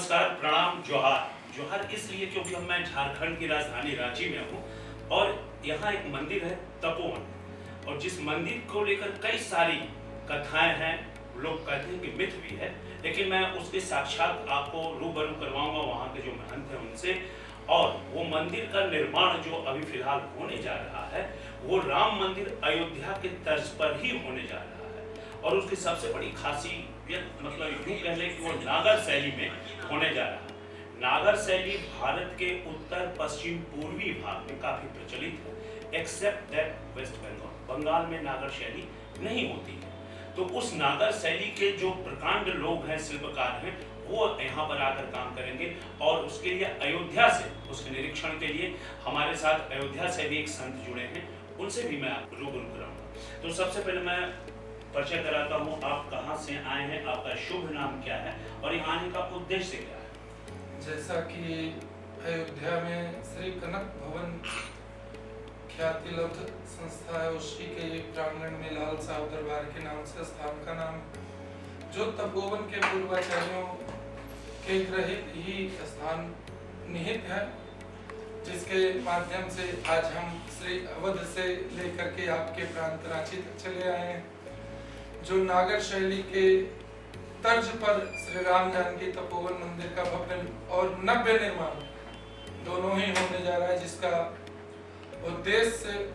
नमस्कार, प्रणाम, जोहार। जोहार इसलिए क्योंकि मैं झारखंड की राजधानी रांची में हूँ और यहाँ एक मंदिर है तपोवन, और जिस मंदिर को लेकर कई सारी कथाएं हैं। लोग कहते हैं कि मिथ भी है, लेकिन मैं उसके साक्षात आपको रूबरू करवाऊंगा वहाँ के जो महंत हैं उनसे। और वो मंदिर का निर्माण जो अभी फिलहाल होने जा रहा है वो राम मंदिर अयोध्या के तर्ज पर ही होने जा रहा है। और उसकी सबसे बड़ी खासियत मतलब यूँ कह लें कि वो नागर शैली में होने जा रहा है। नागर शैली भारत के उत्तर पश्चिम पूर्वी भाग में काफ़ी प्रचलित है, एक्सेप्ट दैट वेस्ट बंगाल। बंगाल में नागर शैली नहीं होती है। तो उस नागर शैली के जो प्रकांड लोग हैं, शिल्पकार हैं, वो यहाँ पर आकर काम करेंगे। और उसके लिए अयोध्या से उसके निरीक्षण के लिए हमारे साथ अयोध्या से भी एक संत जुड़े हैं, उनसे भी मैं रूबरू कराऊंगा। तो सबसे पहले मैं परिचय कराता हूँ, आप कहाँ से आए हैं, आपका शुभ नाम क्या है और यहाँ आने का उद्देश्य क्या है। जैसा कि अयोध्या में श्री कनक भवन ख्याति लब्ध संस्था है, उसी के प्रांगण में लाल साहब दरबार के नाम से स्थान का नाम, जो तपोवन के पूर्वाचार्यों के ग्रहित ही स्थान निहित है, जिसके माध्यम से आज हम श्री अवध से लेकर के आपके प्रांत रांची तक चले आए हैं। जो नागर शैली के तर्ज पर श्री राम जानकी तपोवन मंदिर का भव्य और नव्य निर्माण दोनों ही होने जा रहा है, जिसका उद्देश्य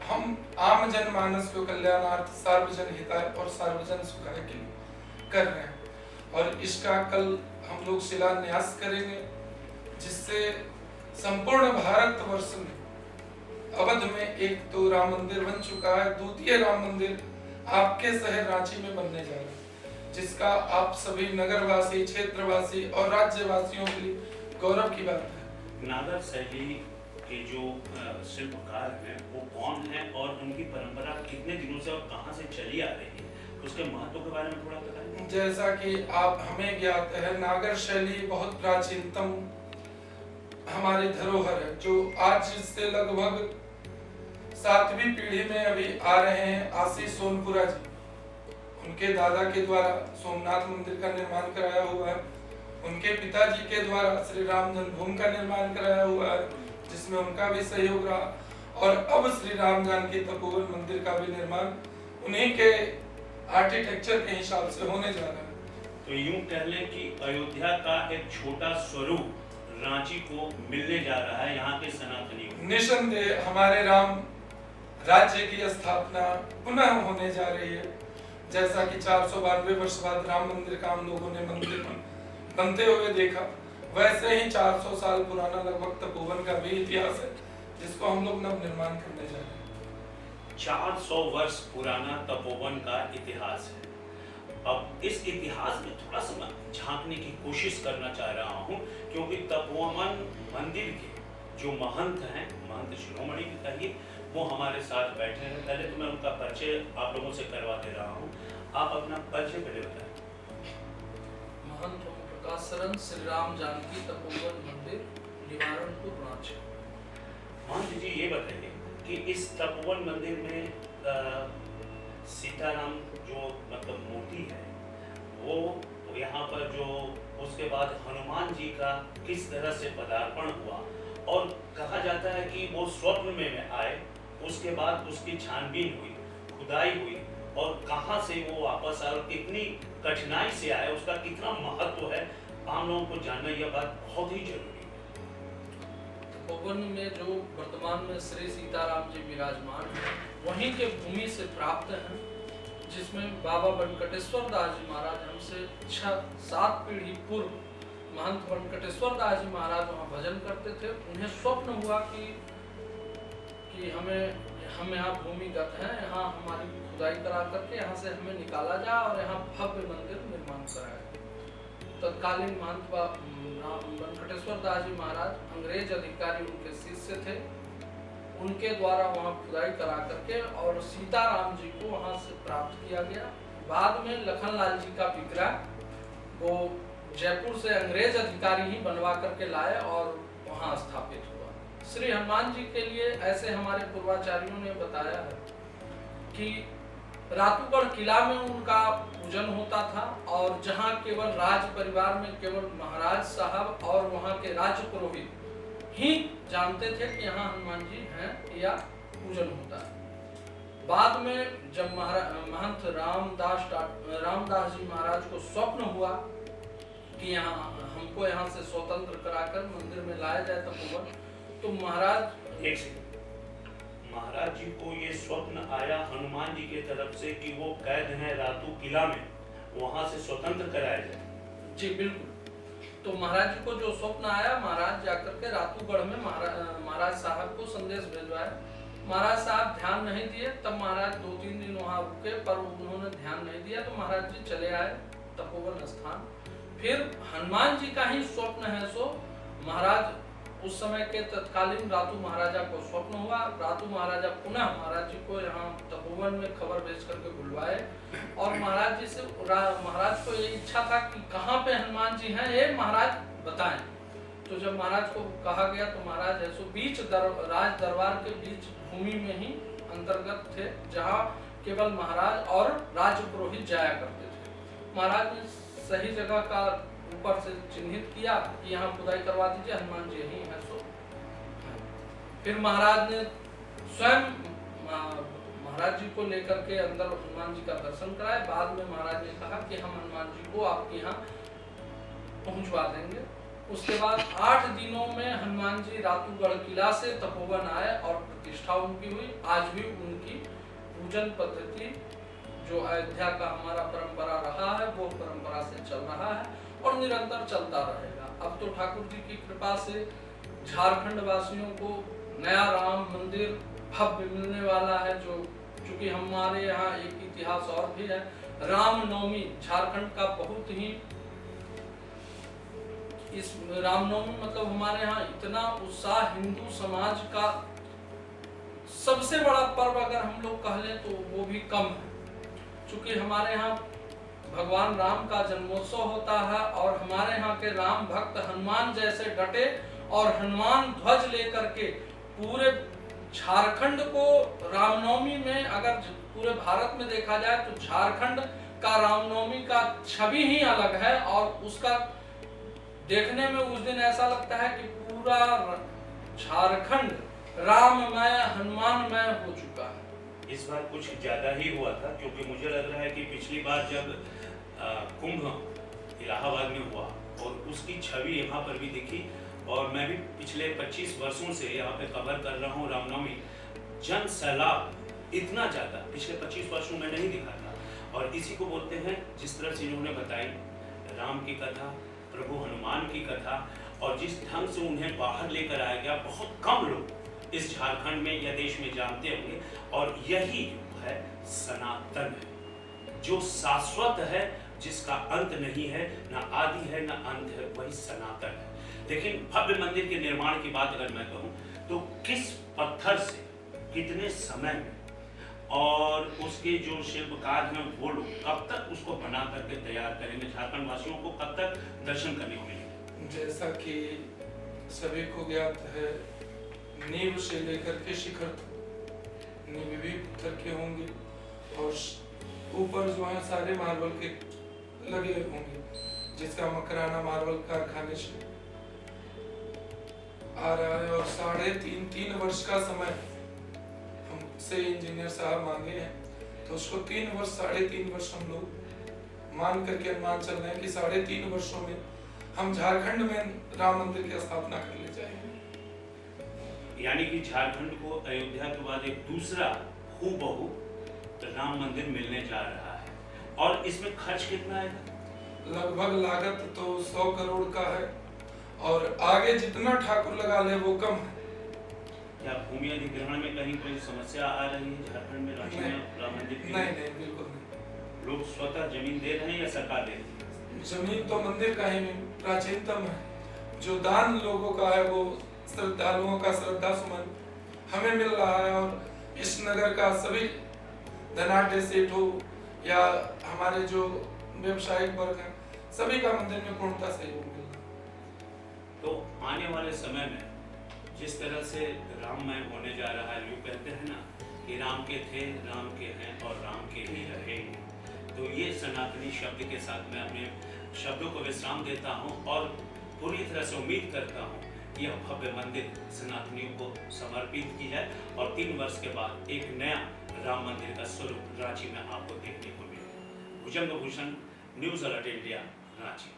हम आम जनमानस को कल्याणार्थ, सार्वजन हिताय और सार्वजन सुखाय के लिए कर रहे हैं। और इसका कल हम लोग शिलान्यास करेंगे, जिससे संपूर्ण भारतवर्ष में अवध में एक तो राम मंदिर बन चुका है, द्वितीय राम मंदिर आपके शहर रांची में बनने जा रहा है, जिसका आप सभी नगरवासी, क्षेत्रवासी और राज्यवासियों के लिए गौरव की बात है। नागर शैली के जो शिल्पकार हैं वो कौन हैं और उनकी परंपरा कितने दिनों से और कहां से चली आ रही है, उसके महत्व के बारे में थोड़ा बताएं। जैसा कि आप हमें ज्ञात है, नागर शैली बहुत प्राचीनतम हमारी धरोहर है, जो आज से लगभग 7वीं पीढ़ी में अभी आ रहे हैं। आशीष सोनपुरा जी, उनके दादा के द्वारा सोमनाथ मंदिर का निर्माण कराया हुआ है, उनके पिताजी के द्वारा श्री राम जन्मभूमि का निर्माण कराया हुआ है, जिसमें उनका भी सहयोग रहा। और अब श्री राम जानकी तपोवन मंदिर का भी निर्माण उन्हीं के आर्किटेक्चर के हिसाब से होने जा रहा है। तो यूं कह लें कि अयोध्या का एक छोटा स्वरूप रांची को मिलने जा रहा है यहाँ के सनातनी। निसंदेह हमारे राम राज्य की स्थापना पुनः होने जा रही है। जैसा कि 492 वर्ष बाद राम मंदिर का हम लोगों ने मंदिर बनते हुए देखा, वैसे ही 400 साल पुराना लगभग तपोवन का भी इतिहास है, जिसको हम लोग नव निर्माण करने जा रहे हैं। 400 वर्ष पुराना तपोवन का इतिहास है। अब इस इतिहास में थोड़ा सा झांकने की कोशिश करना चाह रहा हूँ, क्योंकि तपोवन मंदिर के जो महंत हैं, महंत शिरोमणि भी कहिए, वो हमारे साथ बैठे हैं। पहले तो मैं उनका परिचय आप लोगों से करवा दे रहा हूँ, आप अपना परिचय पहले बताएं। महंत ओम प्रकाश शरण, श्री राम जानकी तपोवन मंदिर, निवारणपुर रांची। महंत जी ये बताइए कि इस तपोवन मंदिर में सीताराम जो मतलब मूर्ति है वो यहाँ पर जो, उसके बाद हनुमान जी का किस तरह से पदार्पण हुआ, और कहा जाता है कि वो स्वप्न में आए, उसके बाद उसकी छानबीन हुई, खुदाई हुई, और कहाँ से वो वापस आए और कितनी कठिनाई से आए, उसका कितना महत्व है, आम लोगों को जानना यह बात बहुत ही जरूरी है। तपोवन में जो वर्तमान में श्री सीताराम जी विराजमान हैं, वहीं के भूमि से प्राप्त हैं, जिसमें बाबा वेंकटेश्वर दास जी महाराज हमसे 6-7 पीढ़ी पूर्व महंत वेंकटेश्वर दास जी महाराज वहाँ भजन करते थे। उन्हें स्वप्न हुआ कि हम यहाँ भूमिगत हैं, यहाँ हमारी खुदाई करा करके यहाँ से हमें निकाला जाए और यहाँ भव्य मंदिर निर्माण कराया। तत्कालीन महंत वेंकटेश्वर दास जी महाराज अंग्रेज अधिकारी उनके शिष्य थे, उनके द्वारा वहाँ खुदाई करा करके और सीताराम जी को वहाँ से प्राप्त किया गया। बाद में लखनलाल जी का विग्रह वो जयपुर से अंग्रेज अधिकारी ही बनवा करके लाए और वहाँ स्थापित हुआ। श्री हनुमान जी के लिए ऐसे हमारे पूर्वाचार्यों ने बताया है कि रातूगढ़ किला में उनका पूजन होता था और जहाँ केवल राज परिवार में केवल महाराज साहब और वहाँ के राज्य पुरोहित ही जानते थे कि यहाँ हनुमान जी हैं या पूजन होता है। बाद में जब महंत रामदास जी महाराज को स्वप्न हुआ कि यहाँ हमको यहाँ से स्वतंत्र कराकर मंदिर में लाया जाए तपोवन, तो महाराज जी को ये स्वप्न आया हनुमान जी के तरफ से कि वो कैद हैं रातू किला में, वहां से स्वतंत्र कराया जाए। जी बिल्कुल। तो महाराज जी को जो स्वप्न आया, महाराज जाकर के रातूगढ़ में महाराज साहब को संदेश भेजवाया। महाराज साहब ध्यान नहीं दिए, तब महाराज 2-3 दिन वहां रुके, पर उन्होंने ध्यान नहीं दिया तो महाराज जी चले आए तपोवन स्थान। फिर हनुमान जी का ही स्वप्न है सो महाराज उस समय के तत्कालीन रातू महाराजा को स्वप्न हुआ। रातू महाराजा पुनः महाराज जी को यहाँ तपोवन में खबर भेज करके बुलवाए और महाराज जी से महाराज को ये इच्छा था कि कहाँ पे हनुमान जी हैं ये महाराज बताएं। तो जब महाराज को कहा गया तो महाराज ऐसो बीच राज दरबार के बीच भूमि में ही अंतर्गत थे, जहाँ केवल महाराज और राज पुरोहित जाया करते थे। महाराज ने सही जगह का ऊपर से चिन्हित किया कि यहाँ खुदाई करवा दीजिए, हनुमान जी यही है सो। फिर महाराज ने स्वयं महाराज जी को लेकर के अंदर हनुमान जी का दर्शन कराए। बाद में महाराज ने कहा कि हम हनुमान जी को आपके यहाँ पहुंचवा देंगे। उसके बाद 8 दिनों में हनुमान जी रातूगढ़ किला से तपोवन आए और प्रतिष्ठा उनकी हुई। आज भी उनकी पूजन पद्धति जो अयोध्या का हमारा परंपरा रहा है वो परंपरा से चल रहा है और निरंतर चलता रहेगा। अब तो ठाकुर जी की कृपा से झारखंड वासियों को नया राम मंदिर भव्य मिलने वाला है, जो चूंकि हमारे यहाँ एक इतिहास और भी है। रामनवमी झारखंड का बहुत ही, इस रामनवमी मतलब हमारे यहाँ इतना उत्साह, हिंदू समाज का सबसे बड़ा पर्व अगर हम लोग कह लें तो वो भी कम है। चूंकि हमारे यहाँ भगवान राम का जन्मोत्सव होता है और हमारे यहाँ के राम भक्त हनुमान जैसे डटे और हनुमान ध्वज लेकर के पूरे झारखंड को रामनवमी में, अगर पूरे भारत में देखा जाए तो झारखंड का रामनवमी का छवि ही अलग है और उसका देखने में उस दिन ऐसा लगता है कि पूरा झारखंड राममय हनुमानमय हो चुका है। इस बार कुछ ज्यादा ही हुआ था, क्योंकि मुझे लग रहा है कि पिछली बार जब कुंभ इलाहाबाद में हुआ और उसकी छवि यहाँ पर भी दिखी, और मैं भी पिछले 25 वर्षों से यहाँ पे कवर कर रहा हूँ रामनवमी, जन सैलाब इतना ज्यादा पिछले 25 वर्षों में नहीं दिखा था। और इसी को बोलते हैं, जिस तरह से इन्होंने बताई राम की कथा, प्रभु हनुमान की कथा, और जिस ढंग से उन्हें बाहर लेकर आया गया, बहुत कम लोग इस झारखंड में या देश में जानते होंगे। और यही है सनातन है, जो शाश्वत है, जिसका अंत नहीं है, ना आदि है ना अंत है, वही सनातन है। लेकिन भव्य मंदिर के निर्माण की बात अगर मैं कहूँ तो किस पत्थर से कितने समय में, और उसके जो शिल्पकार हैं वो लोग कब तक उसको बना करके तैयार करेंगे, झारखंड वासियों को कब तक दर्शन करने को मिलेंगे? जैसा कि सभी को ज्ञात है, नींव से लेकर के शिखर तक नींव भी पत्थर के होंगे और ऊपर जो है सारे मार्बल के लगे होंगे, जिसका मकराना मार्बल कारखाने से आ रहा है। और 3.5 वर्ष का समय हमसे इंजीनियर साहब मांगे हैं, तो उसको 3 वर्ष 3.5 वर्ष हम लोग मान करके अनुमान चल रहे हैं कि 3.5 वर्षों में हम झारखंड में राम मंदिर की स्थापना कर ले जाएंगे। यानी कि झारखंड को अयोध्या के बाद एक दूसरा हूबहू राम मंदिर मिलने जा रहा है। और इसमें खर्च कितना आएगा? लगभग लागत तो 100 करोड़ का है और आगे जितना ठाकुर लगा ले वो कम है। क्या भूमि अधिग्रहण में कहीं कोई समस्या आ रही है झारखंड में रांची में राम मंदिर की? नहीं, बिल्कुल नहीं। लोग स्वतः जमीन दे रहे हैं या सरकार दे रही है? जमीन तो मंदिर का ही प्राचीनतम है। जो दान लोगों का है वो श्रद्धालुओं का श्रद्धा सुमन हमें मिल रहा है। और इस नगर का सभी धनाढ्य सेठ हो या हमारे जो व्यवसायिक वर्ग है, सभी का मंदिर में पूर्णता सहयोग मिल रहा है। तो आने वाले समय में जिस तरह से राममय होने जा रहा है, लोग कहते हैं ना कि राम के थे, राम के हैं और राम के ही रहेंगे। तो ये सनातनी शब्द के साथ मैं अपने शब्दों को विश्राम देता हूँ और पूरी तरह से उम्मीद करता हूँ कि यह भव्य मंदिर सनातनियों को समर्पित की जाए और 3 वर्ष के बाद एक नया राम मंदिर का स्वरूप रांची में आपको देखने को मिले। Bhujang Bhushan, news alert India, Ranchi.